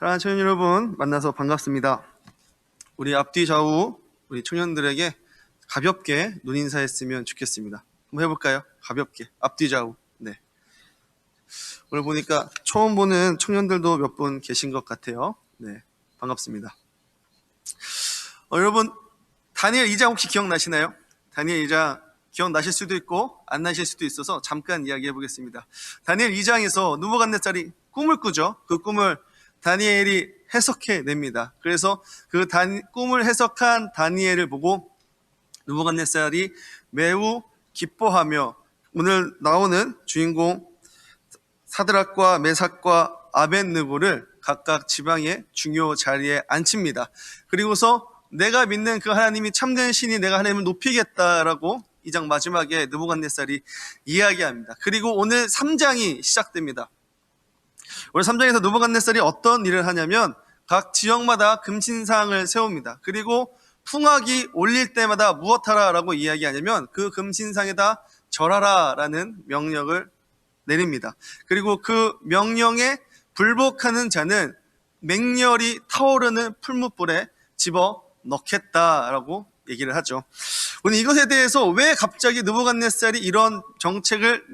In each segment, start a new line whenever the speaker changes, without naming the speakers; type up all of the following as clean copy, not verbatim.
사랑하는 청년 여러분, 만나서 반갑습니다. 우리 앞뒤 좌우 우리 청년들에게 가볍게 눈인사했으면 좋겠습니다. 한번 해볼까요? 가볍게 앞뒤 좌우. 네. 오늘 보니까 처음 보는 청년들도 몇 분 계신 것 같아요. 네, 반갑습니다. 여러분, 다니엘 2장 혹시 기억나시나요? 다니엘 2장 기억나실 수도 있고 안 나실 수도 있어서 잠깐 이야기해 보겠습니다. 다니엘 2장에서 느부갓네살이 꿈을 꾸죠. 그 꿈을 다니엘이 해석해 냅니다. 그래서 그 꿈을 해석한 다니엘을 보고 느부갓네살이 매우 기뻐하며 오늘 나오는 주인공 사드락과 메삭과 아벳느고를 각각 지방의 중요 자리에 앉힙니다. 그리고서 내가 믿는 그 하나님이 참된 신이 내가 하나님을 높이겠다라고 2장 마지막에 느부갓네살이 이야기합니다. 그리고 오늘 3장이 시작됩니다. 오늘 3장에서 느부갓네살이 어떤 일을 하냐면 각 지역마다 금신상을 세웁니다. 그리고 풍악이 올릴 때마다 무엇하라라고 이야기하냐면 그 금신상에다 절하라라는 명령을 내립니다. 그리고 그 명령에 불복하는 자는 맹렬히 타오르는 풀무불에 집어 넣겠다라고 얘기를 하죠. 오늘 이것에 대해서 왜 갑자기 느부갓네살이 이런 정책을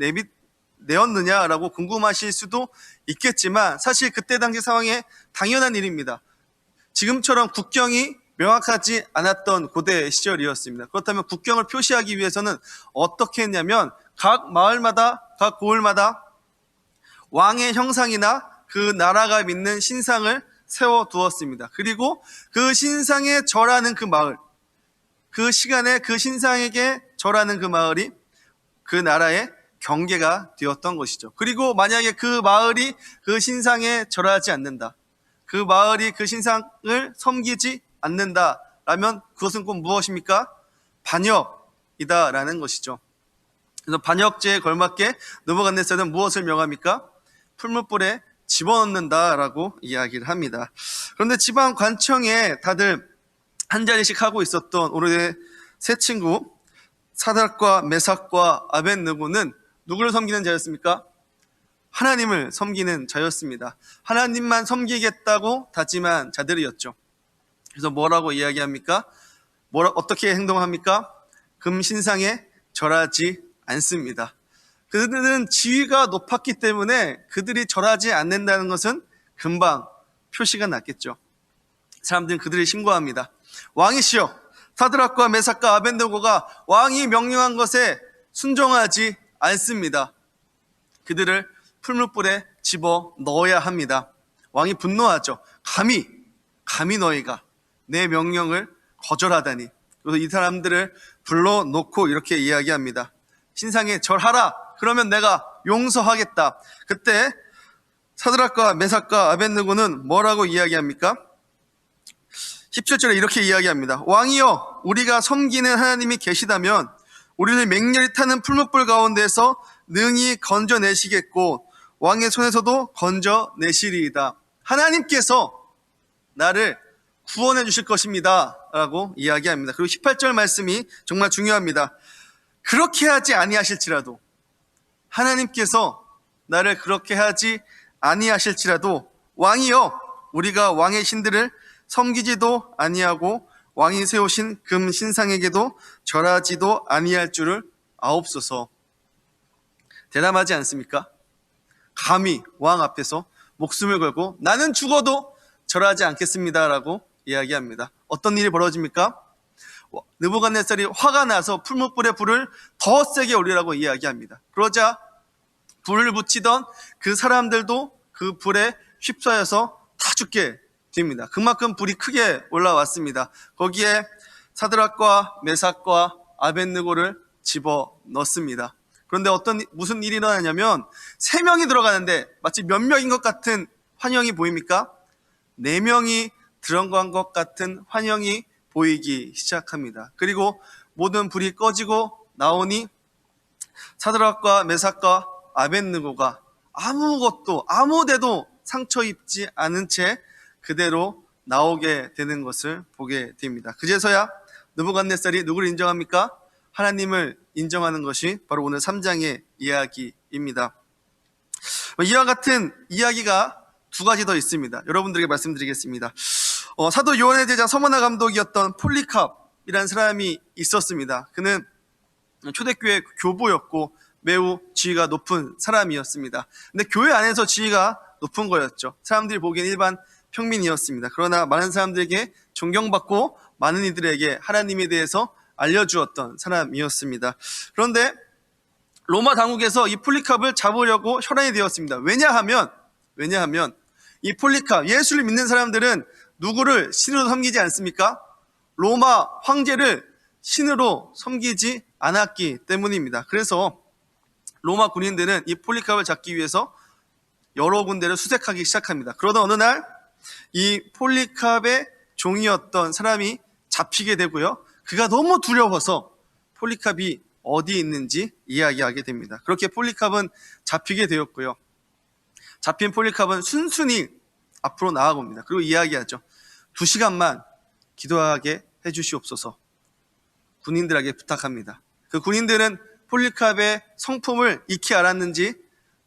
내었느냐라고 궁금하실 수도 있겠지만 사실 그때 당시 상황에 당연한 일입니다. 지금처럼 국경이 명확하지 않았던 고대 시절이었습니다. 그렇다면 국경을 표시하기 위해서는 어떻게 했냐면 각 마을마다 각 고을마다 왕의 형상이나 그 나라가 믿는 신상을 세워두었습니다. 그리고 그 신상에 절하는 그 마을, 그 시간에 그 신상에게 절하는 그 마을이 그 나라의 경계가 되었던 것이죠. 그리고 만약에 그 마을이 그 신상에 절하지 않는다, 그 마을이 그 신상을 섬기지 않는다라면 그것은 꼭 무엇입니까? 반역이다라는 것이죠. 그래서 반역죄에 걸맞게 느부갓네살은 무엇을 명합니까? 풀무불에 집어넣는다라고 이야기를 합니다. 그런데 지방 관청에 다들 한 자리씩 하고 있었던 오늘의 세 친구 사드락과 메삭과 아벳느고는 누구를 섬기는 자였습니까? 하나님을 섬기는 자였습니다. 하나님만 섬기겠다고 다짐한 자들이었죠. 그래서 뭐라고 이야기합니까? 어떻게 행동합니까? 금신상에 절하지 않습니다. 그들은 지위가 높았기 때문에 그들이 절하지 않는다는 것은 금방 표시가 났겠죠. 사람들은 그들을 신고합니다. 왕이시여, 사드락과 메삭과 아벳느고가 왕이 명령한 것에 순종하지 않습니다. 그들을 풀무불에 집어 넣어야 합니다. 왕이 분노하죠. 감히 너희가 내 명령을 거절하다니. 그래서 이 사람들을 불러놓고 이렇게 이야기합니다. 신상에 절하라. 그러면 내가 용서하겠다. 그때 사드락과 메삭과 아벳느고는 뭐라고 이야기합니까? 17절에 이렇게 이야기합니다. 왕이여, 우리가 섬기는 하나님이 계시다면 우리를 맹렬히 타는 풀무불 가운데서 능히 건져내시겠고 왕의 손에서도 건져내시리이다. 하나님께서 나를 구원해 주실 것입니다 라고 이야기합니다. 그리고 18절 말씀이 정말 중요합니다. 그렇게 하지 아니하실지라도, 하나님께서 나를 그렇게 하지 아니하실지라도 왕이여, 우리가 왕의 신들을 섬기지도 아니하고 왕이 세우신 금 신상에게도 절하지도 아니할 줄을 아옵소서. 대담하지 않습니까? 감히 왕 앞에서 목숨을 걸고 나는 죽어도 절하지 않겠습니다라고 이야기합니다. 어떤 일이 벌어집니까? 느부갓네살이 화가 나서 풀무불에 불을 더 세게 올리라고 이야기합니다. 그러자 불을 붙이던 그 사람들도 그 불에 휩싸여서 다 죽게 됩니다. 그만큼 불이 크게 올라왔습니다. 거기에 사드락과 메삭과 아벳느고를 집어넣습니다. 그런데 무슨 일이 일어나냐면 3명이 들어가는데 마치 몇 명인 것 같은 환영이 보입니까? 4명이 들어간 것 같은 환영이 보이기 시작합니다. 그리고 모든 불이 꺼지고 나오니 사드락과 메삭과 아벳느고가 아무데도 상처 입지 않은 채 그대로 나오게 되는 것을 보게 됩니다. 그제서야 느부갓네살이 누구를 인정합니까? 하나님을 인정하는 것이 바로 오늘 3장의 이야기입니다. 이와 같은 이야기가 두 가지 더 있습니다. 여러분들에게 말씀드리겠습니다. 사도 요한의 제자 서머나 감독이었던 폴리캅이라는 사람이 있었습니다. 그는 초대교회 교부였고 매우 지위가 높은 사람이었습니다. 근데 교회 안에서 지위가 높은 거였죠. 사람들이 보기엔 일반 평민이었습니다. 그러나 많은 사람들에게 존경받고 많은 이들에게 하나님에 대해서 알려주었던 사람이었습니다. 그런데 로마 당국에서 이 폴리캅을 잡으려고 혈안이 되었습니다. 왜냐하면 이 폴리캅, 예수를 믿는 사람들은 누구를 신으로 섬기지 않습니까? 로마 황제를 신으로 섬기지 않았기 때문입니다. 그래서 로마 군인들은 이 폴리캅을 잡기 위해서 여러 군데를 수색하기 시작합니다. 그러다 어느 날 이 폴리캅의 종이었던 사람이 잡히게 되고요. 그가 너무 두려워서 폴리캅이 어디 있는지 이야기하게 됩니다. 그렇게 폴리캅은 잡히게 되었고요. 잡힌 폴리캅은 순순히 앞으로 나아갑니다. 그리고 이야기하죠. 2시간만 기도하게 해주시옵소서. 군인들에게 부탁합니다. 그 군인들은 폴리캅의 성품을 익히 알았는지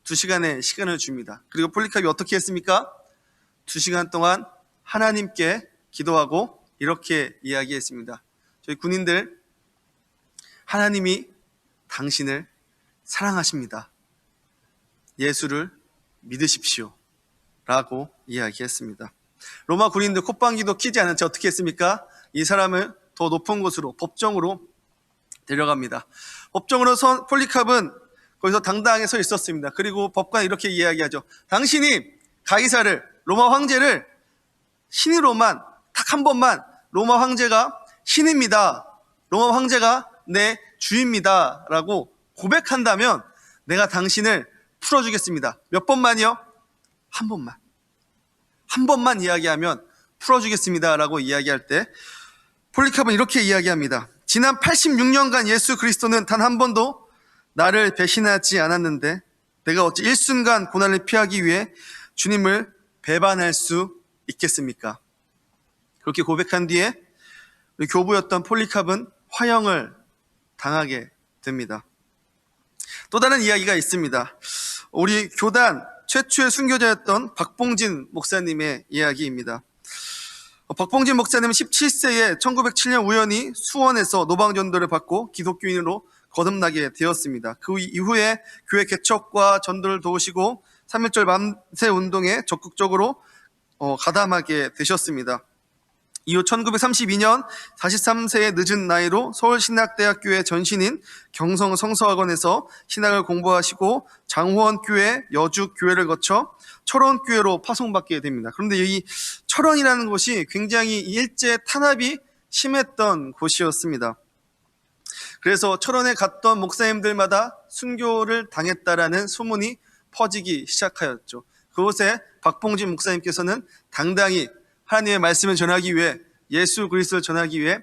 2시간의 시간을 줍니다. 그리고 폴리캅이 어떻게 했습니까? 2시간 동안 하나님께 기도하고 이렇게 이야기했습니다. 저희 군인들, 하나님이 당신을 사랑하십니다. 예수를 믿으십시오. 라고 이야기했습니다. 로마 군인들 콧방귀도 키지 않은 채 어떻게 했습니까? 이 사람을 더 높은 곳으로, 법정으로 데려갑니다. 법정으로 선 폴리캅은 거기서 당당하게 서 있었습니다. 그리고 법관이 이렇게 이야기하죠. 당신이 가이사를, 로마 황제를 신으로만, 딱 한 번만 로마 황제가 신입니다. 로마 황제가 내 주입니다. 라고 고백한다면 내가 당신을 풀어주겠습니다. 몇 번만이요? 한 번만. 한 번만 이야기하면 풀어주겠습니다. 라고 이야기할 때 폴리캅은 이렇게 이야기합니다. 지난 86년간 예수 그리스도는 단 한 번도 나를 배신하지 않았는데 내가 어찌 일순간 고난을 피하기 위해 주님을 배반할 수 있겠습니까? 그렇게 고백한 뒤에 우리 교부였던 폴리캅은 화형을 당하게 됩니다. 또 다른 이야기가 있습니다. 우리 교단 최초의 순교자였던 박봉진 목사님의 이야기입니다. 박봉진 목사님은 17세에 1907년 우연히 수원에서 노방전도를 받고 기독교인으로 거듭나게 되었습니다. 그 이후에 교회 개척과 전도를 도우시고 3.1절 만세 운동에 적극적으로 가담하게 되셨습니다. 이후 1932년 43세의 늦은 나이로 서울신학대학교의 전신인 경성성서학원에서 신학을 공부하시고 장호원교회, 여주교회를 거쳐 철원교회로 파송받게 됩니다. 그런데 이 철원이라는 곳이 굉장히 일제 탄압이 심했던 곳이었습니다. 그래서 철원에 갔던 목사님들마다 순교를 당했다라는 소문이 퍼지기 시작하였죠. 그곳에 박봉진 목사님께서는 당당히 하나님의 말씀을 전하기 위해, 예수 그리스도를 전하기 위해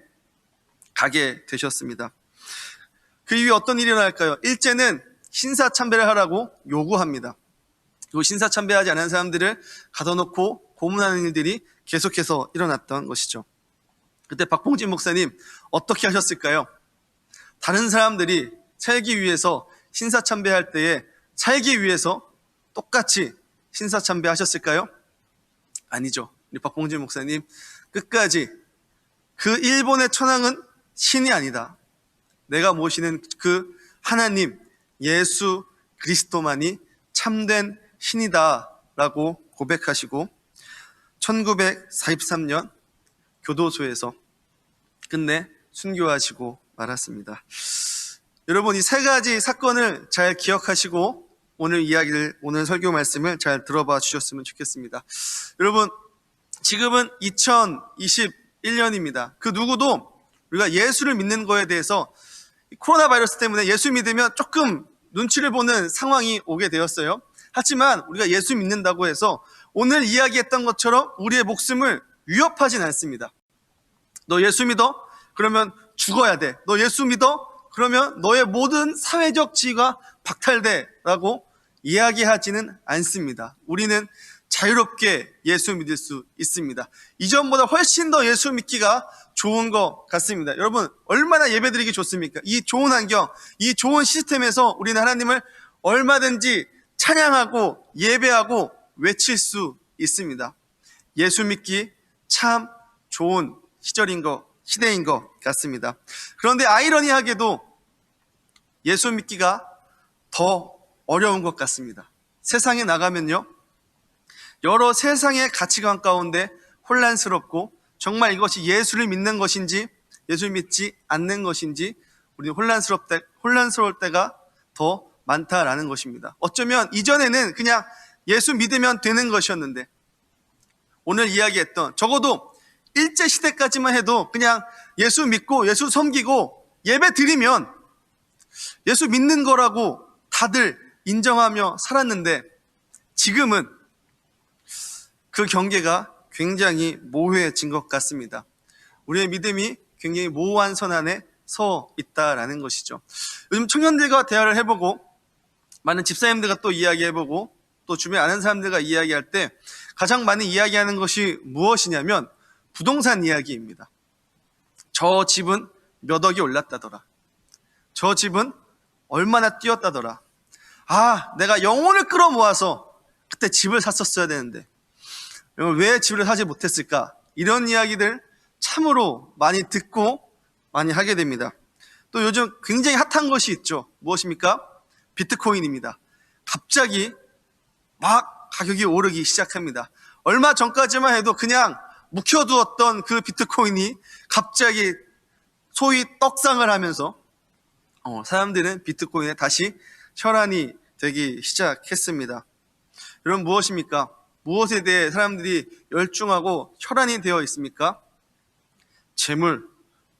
가게 되셨습니다. 그 이후에 어떤 일이 일어날까요? 일제는 신사참배를 하라고 요구합니다. 그리고 신사참배하지 않은 사람들을 가둬놓고 고문하는 일들이 계속해서 일어났던 것이죠. 그때 박봉진 목사님 어떻게 하셨을까요? 다른 사람들이 살기 위해서 신사참배할 때에 살기 위해서 똑같이 신사참배하셨을까요? 아니죠. 우리 박봉진 목사님 끝까지 그 일본의 천황은 신이 아니다. 내가 모시는 그 하나님 예수 그리스도만이 참된 신이다 라고 고백하시고 1943년 교도소에서 끝내 순교하시고 말았습니다. 여러분, 이 세 가지 사건을 잘 기억하시고 오늘 설교 말씀을 잘 들어봐 주셨으면 좋겠습니다. 여러분, 지금은 2021년입니다. 그 누구도 우리가 예수를 믿는 거에 대해서 코로나 바이러스 때문에 예수 믿으면 조금 눈치를 보는 상황이 오게 되었어요. 하지만 우리가 예수 믿는다고 해서 오늘 이야기했던 것처럼 우리의 목숨을 위협하진 않습니다. 너 예수 믿어? 그러면 죽어야 돼. 너 예수 믿어? 그러면 너의 모든 사회적 지위가 박탈돼 라고 이야기하지는 않습니다. 우리는 자유롭게 예수 믿을 수 있습니다. 이전보다 훨씬 더 예수 믿기가 좋은 것 같습니다. 여러분, 얼마나 예배드리기 좋습니까? 이 좋은 환경, 이 좋은 시스템에서 우리는 하나님을 얼마든지 찬양하고 예배하고 외칠 수 있습니다. 예수 믿기 참 좋은 시대인 것 같습니다. 그런데 아이러니하게도 예수 믿기가 더 어려운 것 같습니다. 세상에 나가면요, 여러 세상의 가치관 가운데 혼란스럽고 정말 이것이 예수를 믿는 것인지 예수를 믿지 않는 것인지 우리는 혼란스러울 때가 더 많다라는 것입니다. 어쩌면 이전에는 그냥 예수 믿으면 되는 것이었는데, 오늘 이야기했던 적어도 일제시대까지만 해도 그냥 예수 믿고 예수 섬기고 예배 드리면 예수 믿는 거라고 다들 인정하며 살았는데, 지금은 그 경계가 굉장히 모호해진 것 같습니다. 우리의 믿음이 굉장히 모호한 선 안에 서 있다라는 것이죠. 요즘 청년들과 대화를 해보고 많은 집사님들과 또 이야기해보고 또 주변에 아는 사람들과 이야기할 때 가장 많이 이야기하는 것이 무엇이냐면 부동산 이야기입니다. 저 집은 몇 억이 올랐다더라. 저 집은 얼마나 뛰었다더라. 아, 내가 영혼을 끌어모아서 그때 집을 샀었어야 되는데 왜 집을 사지 못했을까? 이런 이야기들 참으로 많이 듣고 많이 하게 됩니다. 또 요즘 굉장히 핫한 것이 있죠. 무엇입니까? 비트코인입니다. 갑자기 막 가격이 오르기 시작합니다. 얼마 전까지만 해도 그냥 묵혀두었던 그 비트코인이 갑자기 소위 떡상을 하면서 사람들은 비트코인에 다시 혈안이 되기 시작했습니다. 여러분, 무엇입니까? 무엇에 대해 사람들이 열중하고 혈안이 되어 있습니까? 재물,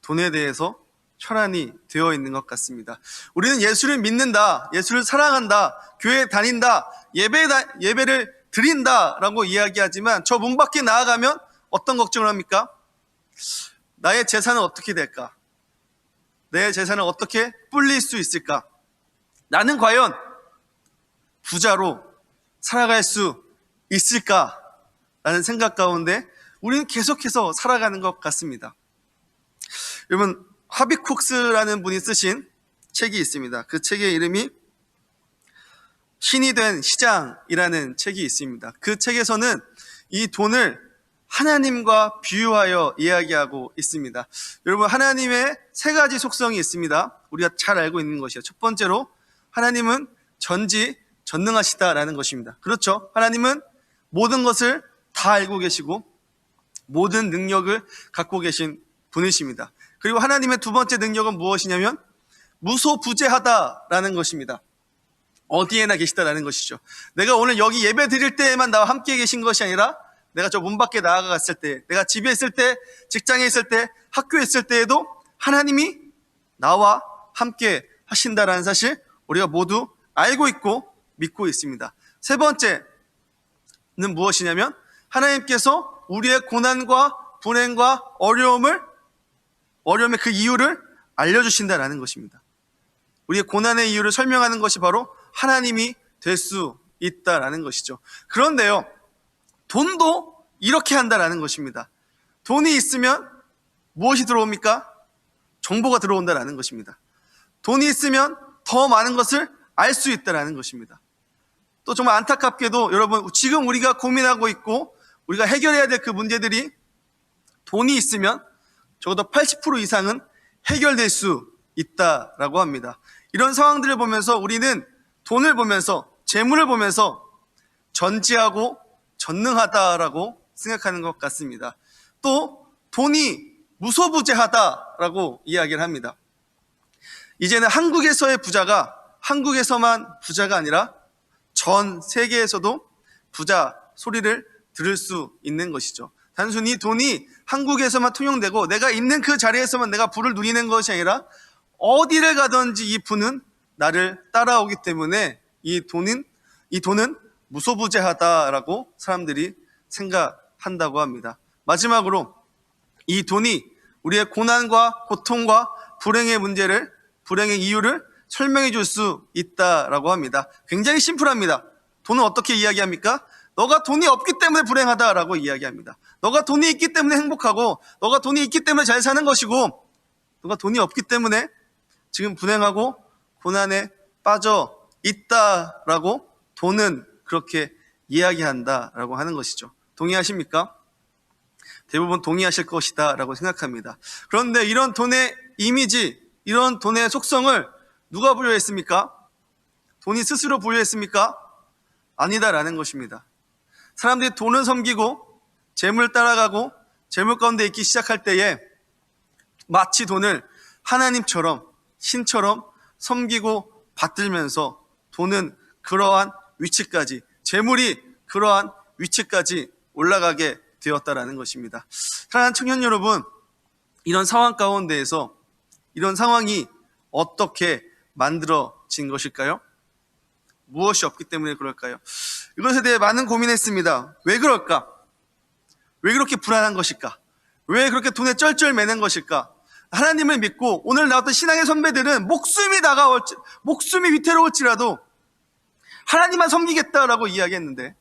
돈에 대해서 혈안이 되어 있는 것 같습니다. 우리는 예수를 믿는다, 예수를 사랑한다, 교회에 다닌다, 예배를 드린다라고 이야기하지만 저 문 밖에 나아가면 어떤 걱정을 합니까? 나의 재산은 어떻게 될까? 내 재산을 어떻게 불릴 수 있을까? 나는 과연 부자로 살아갈 수 있을까라는 생각 가운데 우리는 계속해서 살아가는 것 같습니다. 여러분, 하비쿡스라는 분이 쓰신 책이 있습니다. 그 책의 이름이 신이 된 시장이라는 책이 있습니다. 그 책에서는 이 돈을 하나님과 비유하여 이야기하고 있습니다. 여러분, 하나님의 세 가지 속성이 있습니다. 우리가 잘 알고 있는 것이요. 첫 번째로 하나님은 전지전능하시다라는 것입니다. 그렇죠? 하나님은 모든 것을 다 알고 계시고 모든 능력을 갖고 계신 분이십니다. 그리고 하나님의 두 번째 능력은 무엇이냐면 무소부재하다라는 것입니다. 어디에나 계시다라는 것이죠. 내가 오늘 여기 예배 드릴 때에만 나와 함께 계신 것이 아니라 내가 저 문 밖에 나아갔을 때, 내가 집에 있을 때, 직장에 있을 때, 학교에 있을 때에도 하나님이 나와 함께 하신다라는 사실 우리가 모두 알고 있고 믿고 있습니다. 세 번째는 무엇이냐면 하나님께서 우리의 고난과 불행과 어려움의 그 이유를 알려주신다라는 것입니다. 우리의 고난의 이유를 설명하는 것이 바로 하나님이 될 수 있다라는 것이죠. 그런데요, 돈도 이렇게 한다라는 것입니다. 돈이 있으면 무엇이 들어옵니까? 정보가 들어온다라는 것입니다. 돈이 있으면 더 많은 것을 알 수 있다라는 것입니다. 또 정말 안타깝게도 여러분, 지금 우리가 고민하고 있고 우리가 해결해야 될 그 문제들이 돈이 있으면 적어도 80% 이상은 해결될 수 있다라고 합니다. 이런 상황들을 보면서 우리는 돈을 보면서, 재물을 보면서 전지하고 전능하다라고 생각하는 것 같습니다. 또 돈이 무소부재하다라고 이야기를 합니다. 이제는 한국에서의 부자가 한국에서만 부자가 아니라 전 세계에서도 부자 소리를 들을 수 있는 것이죠. 단순히 돈이 한국에서만 통용되고 내가 있는 그 자리에서만 내가 부를 누리는 것이 아니라 어디를 가든지 이 부는 나를 따라오기 때문에 이 돈은 무소부재하다라고 사람들이 생각한다고 합니다. 마지막으로 이 돈이 우리의 고난과 고통과 불행의 이유를 설명해 줄 수 있다라고 합니다. 굉장히 심플합니다. 돈은 어떻게 이야기합니까? 너가 돈이 없기 때문에 불행하다라고 이야기합니다. 너가 돈이 있기 때문에 행복하고 너가 돈이 있기 때문에 잘 사는 것이고 너가 돈이 없기 때문에 지금 불행하고 고난에 빠져 있다라고 돈은 그렇게 이야기한다라고 하는 것이죠. 동의하십니까? 대부분 동의하실 것이다 라고 생각합니다. 그런데 이런 돈의 이미지, 이런 돈의 속성을 누가 부여했습니까? 돈이 스스로 부여했습니까? 아니다라는 것입니다. 사람들이 돈을 섬기고 재물 따라가고 재물 가운데 있기 시작할 때에 마치 돈을 하나님처럼, 신처럼 섬기고 받들면서 돈은 그러한 위치까지, 재물이 그러한 위치까지 올라가게 되었다라는 것입니다. 사랑하는 청년 여러분, 이런 상황 가운데에서 이런 상황이 어떻게 만들어진 것일까요? 무엇이 없기 때문에 그럴까요? 이것에 대해 많은 고민했습니다. 왜 그럴까? 왜 그렇게 불안한 것일까? 왜 그렇게 돈에 쩔쩔 매는 것일까? 하나님을 믿고 오늘 나왔던 신앙의 선배들은 목숨이 위태로울지라도 하나님만 섬기겠다라고 이야기했는데,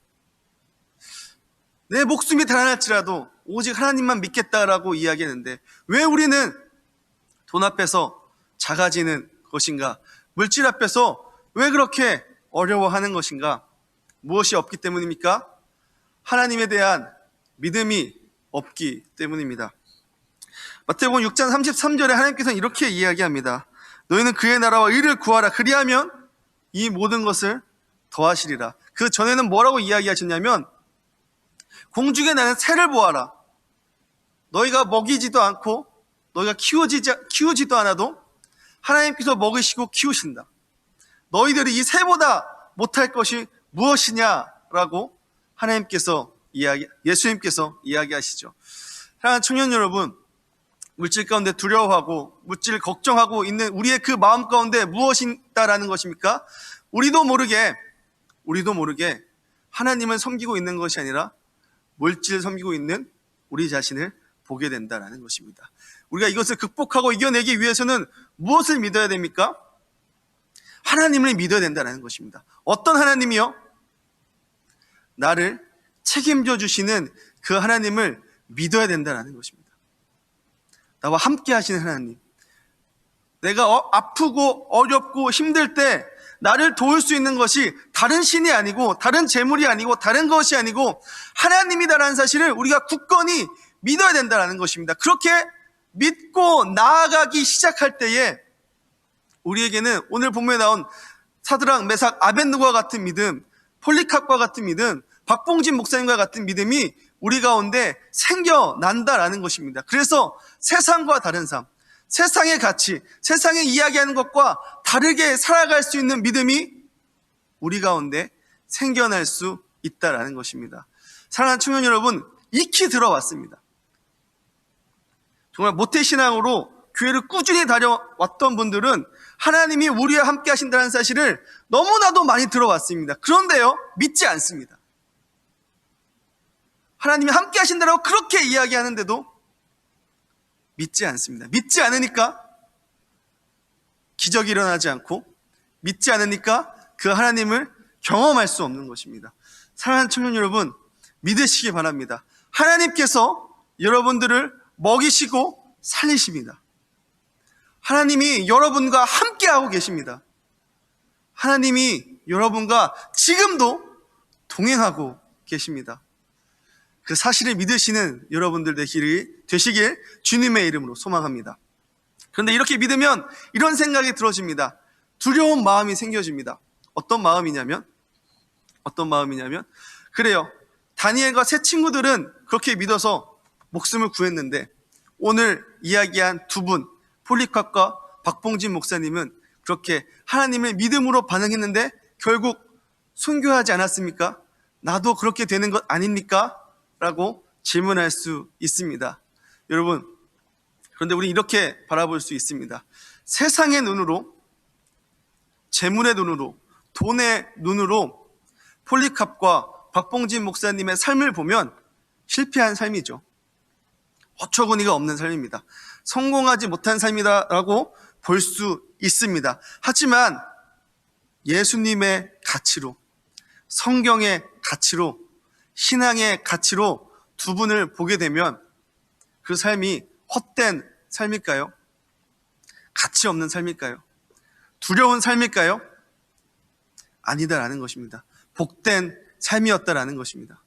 내 목숨이 달아날지라도 오직 하나님만 믿겠다라고 이야기했는데, 왜 우리는 돈 앞에서 작아지는 것인가? 물질 앞에서 왜 그렇게 어려워하는 것인가? 무엇이 없기 때문입니까? 하나님에 대한 믿음이 없기 때문입니다. 마태복음 6장 33절에 하나님께서는 이렇게 이야기합니다. 너희는 그의 나라와 의를 구하라. 그리하면 이 모든 것을 더하시리라. 그 전에는 뭐라고 이야기하셨냐면, 공중에 나는 새를 보아라. 너희가 먹이지도 않고 너희가 키우지도 않아도 하나님께서 먹이시고 키우신다. 너희들이 이 새보다 못할 것이 무엇이냐라고 예수님께서 이야기하시죠. 사랑하는 청년 여러분, 물질 가운데 두려워하고 물질을 걱정하고 있는 우리의 그 마음 가운데 무엇이 있다라는 것입니까? 우리도 모르게 하나님을 섬기고 있는 것이 아니라 물질을 섬기고 있는 우리 자신을 보게 된다라는 것입니다. 우리가 이것을 극복하고 이겨내기 위해서는 무엇을 믿어야 됩니까? 하나님을 믿어야 된다는 것입니다. 어떤 하나님이요? 나를 책임져 주시는 그 하나님을 믿어야 된다는 것입니다. 나와 함께 하시는 하나님, 내가 아프고 어렵고 힘들 때 나를 도울 수 있는 것이 다른 신이 아니고 다른 재물이 아니고 다른 것이 아니고 하나님이다라는 사실을 우리가 굳건히 믿어야 된다는 것입니다. 그렇게 믿고 나아가기 시작할 때에 우리에게는 오늘 본문에 나온 사드락, 메삭, 아벳느고와 같은 믿음, 폴리캅과 같은 믿음, 박봉진 목사님과 같은 믿음이 우리 가운데 생겨난다라는 것입니다. 그래서 세상과 다른 삶, 세상의 가치, 세상에 이야기하는 것과 다르게 살아갈 수 있는 믿음이 우리 가운데 생겨날 수 있다라는 것입니다. 사랑하는 청년 여러분, 익히 들어왔습니다. 정말 모태신앙으로 교회를 꾸준히 다녀왔던 분들은 하나님이 우리와 함께 하신다는 사실을 너무나도 많이 들어왔습니다. 그런데요, 믿지 않습니다. 하나님이 함께 하신다고 그렇게 이야기하는데도 믿지 않습니다. 믿지 않으니까 기적이 일어나지 않고, 믿지 않으니까 그 하나님을 경험할 수 없는 것입니다. 사랑하는 청년 여러분, 믿으시기 바랍니다. 하나님께서 여러분들을 먹이시고 살리십니다. 하나님이 여러분과 함께하고 계십니다. 하나님이 여러분과 지금도 동행하고 계십니다. 그 사실을 믿으시는 여러분들 되시길 주님의 이름으로 소망합니다. 그런데 이렇게 믿으면 이런 생각이 들어집니다. 두려운 마음이 생겨집니다. 어떤 마음이냐면 그래요, 다니엘과 세 친구들은 그렇게 믿어서 목숨을 구했는데 오늘 이야기한 두 분, 폴리캅과 박봉진 목사님은 그렇게 하나님을 믿음으로 반응했는데 결국 순교하지 않았습니까? 나도 그렇게 되는 것 아닙니까? 라고 질문할 수 있습니다. 여러분, 그런데 우리 이렇게 바라볼 수 있습니다. 세상의 눈으로, 재물의 눈으로, 돈의 눈으로 폴리캅과 박봉진 목사님의 삶을 보면 실패한 삶이죠. 어처구니가 없는 삶입니다. 성공하지 못한 삶이다라고 볼 수 있습니다. 하지만 예수님의 가치로, 성경의 가치로, 신앙의 가치로 두 분을 보게 되면 그 삶이 헛된 삶일까요? 가치 없는 삶일까요? 두려운 삶일까요? 아니다라는 것입니다. 복된 삶이었다라는 것입니다.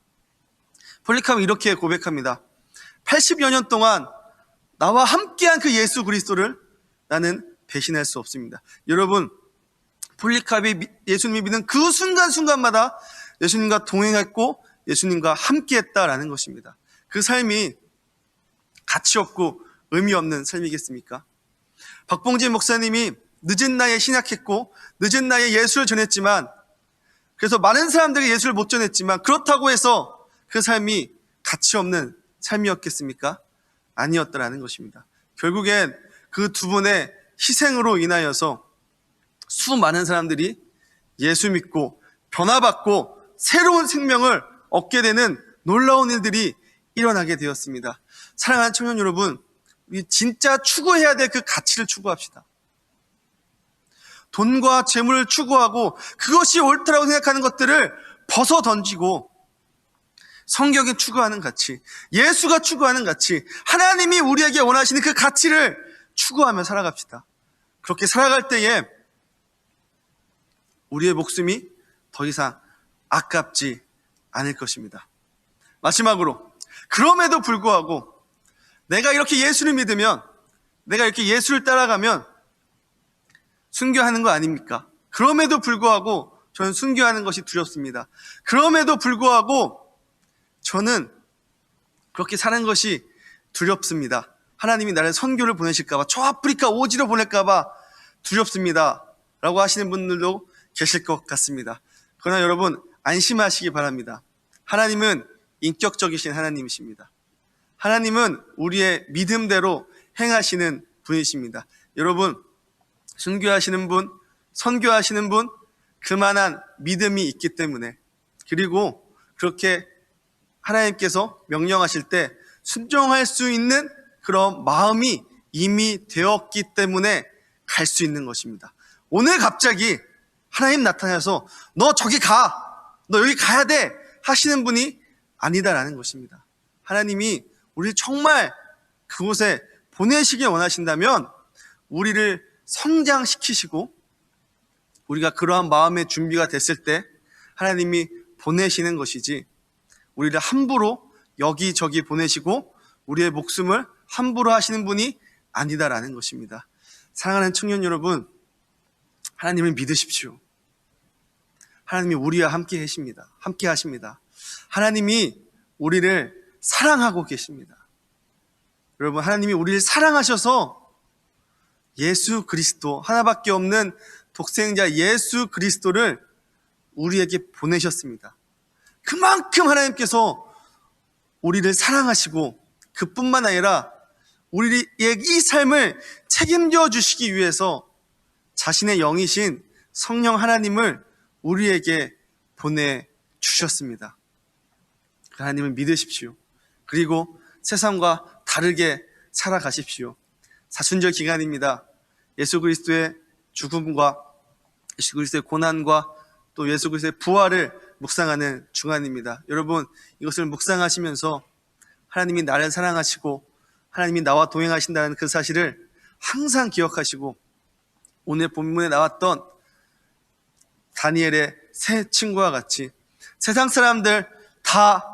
폴리카는 이렇게 고백합니다. 80여 년 동안 나와 함께한 그 예수 그리스도를 나는 배신할 수 없습니다. 여러분, 폴리카이 예수님이 믿는 그 순간순간마다 예수님과 동행했고 예수님과 함께했다라는 것입니다. 그 삶이 가치 없고 의미 없는 삶이겠습니까? 박봉진 목사님이 늦은 나이에 신학했고 늦은 나이에 예수를 전했지만, 그래서 많은 사람들에게 예수를 못 전했지만 그렇다고 해서 그 삶이 가치 없는 삶이었겠습니까? 아니었다라는 것입니다. 결국엔 그 두 분의 희생으로 인하여서 수많은 사람들이 예수 믿고 변화받고 새로운 생명을 얻게 되는 놀라운 일들이 일어나게 되었습니다. 사랑하는 청년 여러분, 우리 진짜 추구해야 될 그 가치를 추구합시다. 돈과 재물을 추구하고 그것이 옳다라고 생각하는 것들을 벗어 던지고 성경이 추구하는 가치, 예수가 추구하는 가치, 하나님이 우리에게 원하시는 그 가치를 추구하며 살아갑시다. 그렇게 살아갈 때에 우리의 목숨이 더 이상 아깝지 않을 것입니다. 마지막으로, 그럼에도 불구하고 내가 이렇게 예수를 믿으면, 내가 이렇게 예수를 따라가면 순교하는 거 아닙니까? 그럼에도 불구하고 저는 순교하는 것이 두렵습니다. 그럼에도 불구하고 저는 그렇게 사는 것이 두렵습니다. 하나님이 나를 선교를 보내실까봐, 저 아프리카 오지로 보낼까봐 두렵습니다 라고 하시는 분들도 계실 것 같습니다. 그러나 여러분, 안심하시기 바랍니다. 하나님은 인격적이신 하나님이십니다. 하나님은 우리의 믿음대로 행하시는 분이십니다. 여러분, 순교하시는 분, 선교하시는 분, 그만한 믿음이 있기 때문에, 그리고 그렇게 하나님께서 명령하실 때 순종할 수 있는 그런 마음이 이미 되었기 때문에 갈 수 있는 것입니다. 오늘 갑자기 하나님 나타나서 너 저기 가, 너 여기 가야 돼 하시는 분이 아니다라는 것입니다. 하나님이 우리를 정말 그곳에 보내시길 원하신다면 우리를 성장시키시고 우리가 그러한 마음의 준비가 됐을 때 하나님이 보내시는 것이지, 우리를 함부로 여기저기 보내시고 우리의 목숨을 함부로 하시는 분이 아니다라는 것입니다. 사랑하는 청년 여러분, 하나님을 믿으십시오. 하나님이 우리와 함께 하십니다. 하나님이 우리를 사랑하고 계십니다. 여러분, 하나님이 우리를 사랑하셔서 예수 그리스도, 하나밖에 없는 독생자 예수 그리스도를 우리에게 보내셨습니다. 그만큼 하나님께서 우리를 사랑하시고, 그뿐만 아니라 우리의 이 삶을 책임져 주시기 위해서 자신의 영이신 성령 하나님을 우리에게 보내주셨습니다. 하나님을 믿으십시오. 그리고 세상과 다르게 살아가십시오. 사순절 기간입니다. 예수 그리스도의 죽음과 예수 그리스도의 고난과 또 예수 그리스도의 부활을 묵상하는 주간입니다. 여러분, 이것을 묵상하시면서 하나님이 나를 사랑하시고 하나님이 나와 동행하신다는 그 사실을 항상 기억하시고, 오늘 본문에 나왔던 다니엘의 세 친구와 같이 세상 사람들 다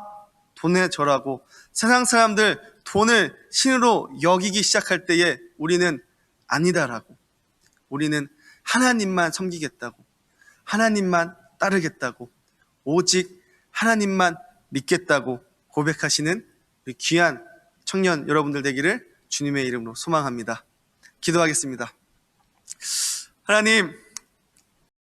돈에 절하고 세상 사람들 돈을 신으로 여기기 시작할 때에 우리는 아니다라고, 우리는 하나님만 섬기겠다고, 하나님만 따르겠다고, 오직 하나님만 믿겠다고 고백하시는 우리 귀한 청년 여러분들 되기를 주님의 이름으로 소망합니다. 기도하겠습니다. 하나님,